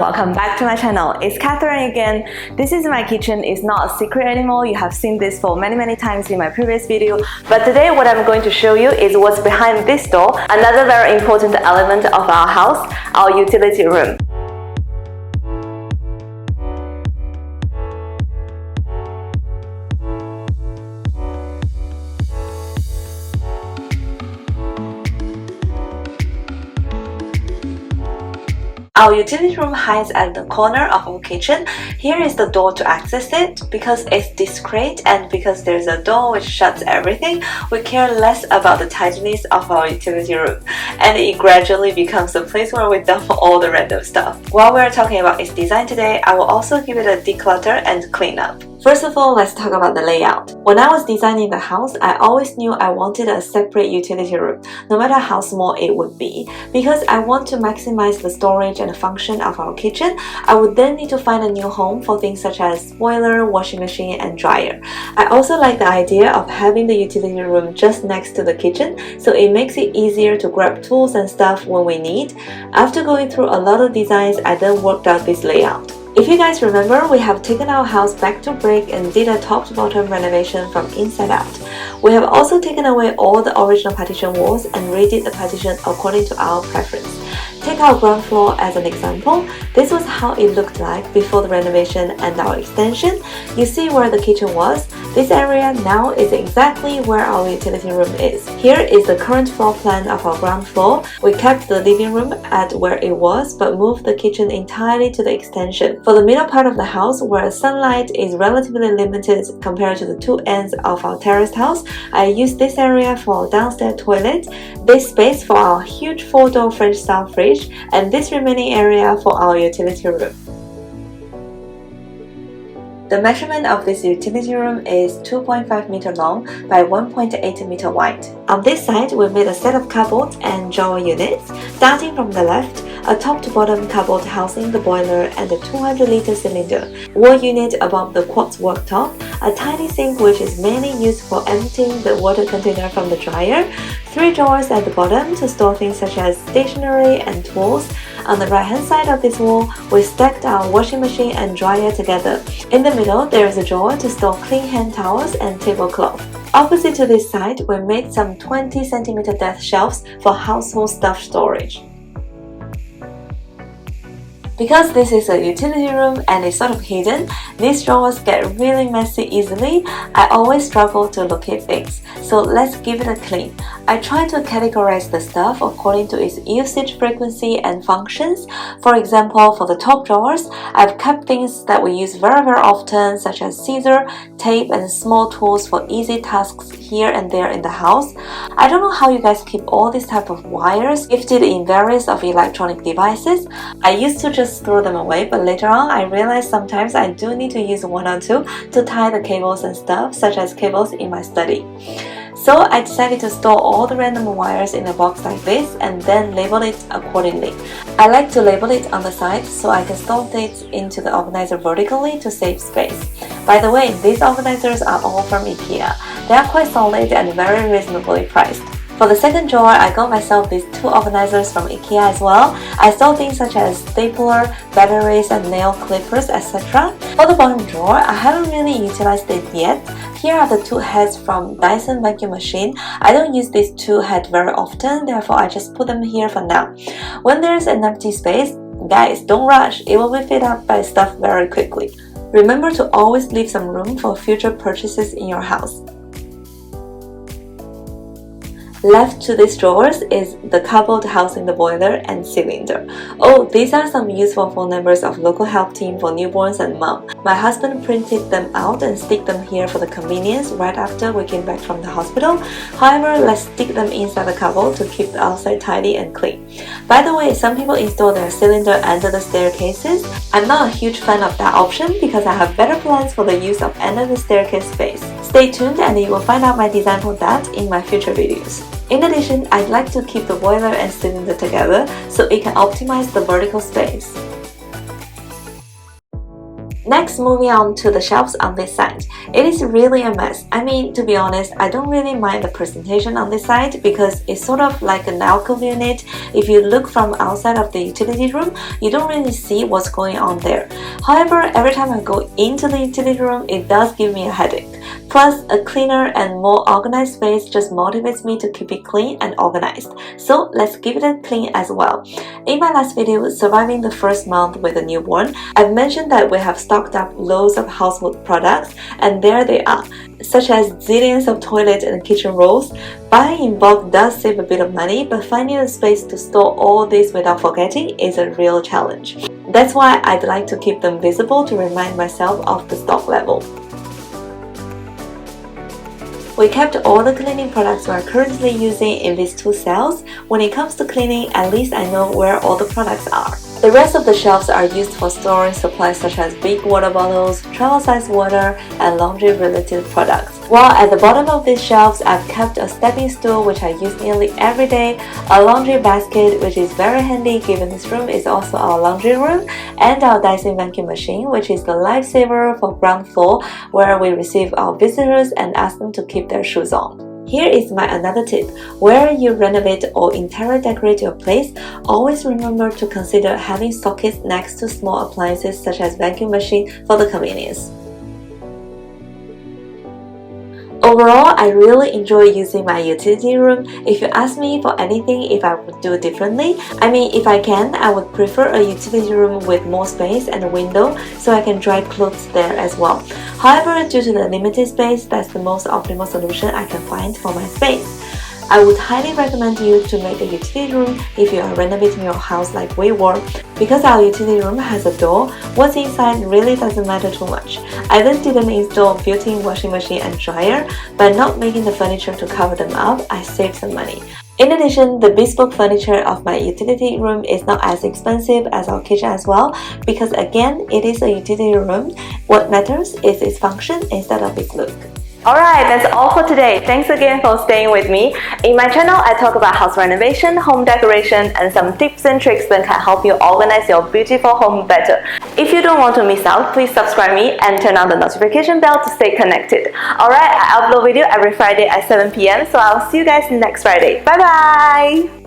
welcome back to my channel. It's Catherine again. This is my kitchen. It's not a secret anymore. You have seen this for many times in my previous video. But today what I'm going to show you is what's behind this door. Another very important element of our house, our utility room. Our utility room hides at the corner of our kitchen. Here is the door to access it. Because it's discreet and because there's a door which shuts everything, we care less about the tidiness of our utility room, and it gradually becomes a place where we dump all the random stuff. While we're talking about its design today, I will also give it a declutter and clean up. First of all, let's talk about the layout. When I was designing the house, I always knew I wanted a separate utility room, no matter how small it would be. Because I want to maximize the storage and function of our kitchen, I would then need to find a new home for things such as boiler, washing machine, and dryer. I also like the idea of having the utility room just next to the kitchen, so it makes it easier to grab tools and stuff when we need. After going through a lot of designs, I then worked out this layout. If you guys remember, we have taken our house back to brick and did a top-to-bottom renovation from inside out. We have also taken away all the original partition walls and redid the partition according to our preference. Take our ground floor as an example. This was how it looked like before the renovation and our extension. You see where the kitchen was? This area now is exactly where our utility room is. Here is the current floor plan of our ground floor. We kept the living room at where it was but moved the kitchen entirely to the extension. For the middle part of the house, where sunlight is relatively limited compared to the two ends of our terraced house, I used this area for our downstairs toilet, this space for our huge 4-door French-style fridge, and this remaining area for our utility room. The measurement of this utility room is 2.5 meter long by 1.8 meter wide. On this side, we made a set of cupboards and drawer units. Starting from the left, a top-to-bottom cupboard housing the boiler and the 200-liter cylinder, wall unit above the quartz worktop, a tiny sink which is mainly used for emptying the water container from the dryer, 3 drawers at the bottom to store things such as stationery and tools. On the right-hand side of this wall, we stacked our washing machine and dryer together. In the middle, there is a drawer to store clean hand towels and tablecloth. Opposite to this side, we made some 20 cm depth shelves for household stuff storage. Because this is a utility room and it's sort of hidden, these drawers get really messy easily. I always struggle to locate things, so let's give it a clean. I try to categorize the stuff according to its usage frequency and functions. For example, for the top drawers, I've kept things that we use very often, such as scissor, tape, and small tools for easy tasks here and there in the house. I don't know how you guys keep all these type of wires gifted in various of electronic devices. I used to just throw them away, but later on I realized sometimes I do need to use one or two to tie the cables and stuff, such as cables in my study. So I decided to store all the random wires in a box like this and then label it accordingly. I like to label it on the side so I can store things into the organizer vertically to save space. By the way, these organizers are all from IKEA. They are quite solid and very reasonably priced. For the second drawer, I got myself these 2 organizers from IKEA as well. I store things such as stapler, batteries, and nail clippers, etc. For the bottom drawer, I haven't really utilized it yet. Here are the 2 heads from Dyson vacuum machine. I don't use these 2 heads very often, therefore I just put them here for now. When there's an empty space, guys, don't rush, it will be filled up by stuff very quickly. Remember to always leave some room for future purchases in your house. Left to these drawers is the cupboard housing the boiler and cylinder. Oh, these are some useful phone numbers of local help team for newborns and mom. My husband printed them out and stick them here for the convenience right after we came back from the hospital. However, let's stick them inside the cupboard to keep the outside tidy and clean. By the way, some people install their cylinder under the staircases. I'm not a huge fan of that option because I have better plans for the use of under the staircase space. Stay tuned and you will find out my design for that in my future videos. In addition, I'd like to keep the boiler and cylinder together so it can optimize the vertical space. Next, moving on to the shelves on this side. It is really a mess. I mean, to be honest, I don't really mind the presentation on this side because it's sort of like an alcove unit. If you look from outside of the utility room, you don't really see what's going on there. However, every time I go into the utility room, it does give me a headache. Plus, a cleaner and more organized space just motivates me to keep it clean and organized. So let's give it a clean as well. In my last video, surviving the first month with a newborn, I've mentioned that we have stocked up loads of household products, and there they are, such as zillions of toilet and kitchen rolls. Buying in bulk does save a bit of money, but finding a space to store all this without forgetting is a real challenge. That's why I'd like to keep them visible to remind myself of the stock level. We kept all the cleaning products we are currently using in these two cells. When it comes to cleaning, at least I know where all the products are. The rest of the shelves are used for storing supplies such as big water bottles, travel-size water, and laundry-related products. While at the bottom of these shelves, I've kept a stepping stool which I use nearly every day, a laundry basket which is very handy given this room is also our laundry room, and our Dyson vacuum machine which is the lifesaver for ground floor where we receive our visitors and ask them to keep their shoes on. Here is my another tip. Where you renovate or interior decorate your place, always remember to consider having sockets next to small appliances such as vacuum machine for the convenience. Overall, I really enjoy using my utility room. If you ask me for anything if I would do differently, I mean if I can, I would prefer a utility room with more space and a window so I can dry clothes there as well. However, due to the limited space, that's the most optimal solution I can find for my space. I would highly recommend you to make a utility room if you are renovating your house like we were. Because our utility room has a door, what's inside really doesn't matter too much. I then didn't install built-in washing machine and dryer. By not making the furniture to cover them up, I saved some money. In addition, the bespoke furniture of my utility room is not as expensive as our kitchen as well because again, it is a utility room. What matters is its function instead of its look. Alright, that's all for today. Thanks again for staying with me. In my channel, I talk about house renovation, home decoration, and some tips and tricks that can help you organize your beautiful home better. If you don't want to miss out, please subscribe me and turn on the notification bell to stay connected. Alright, I upload video every Friday at 7 PM, so I'll see you guys next Friday. Bye bye!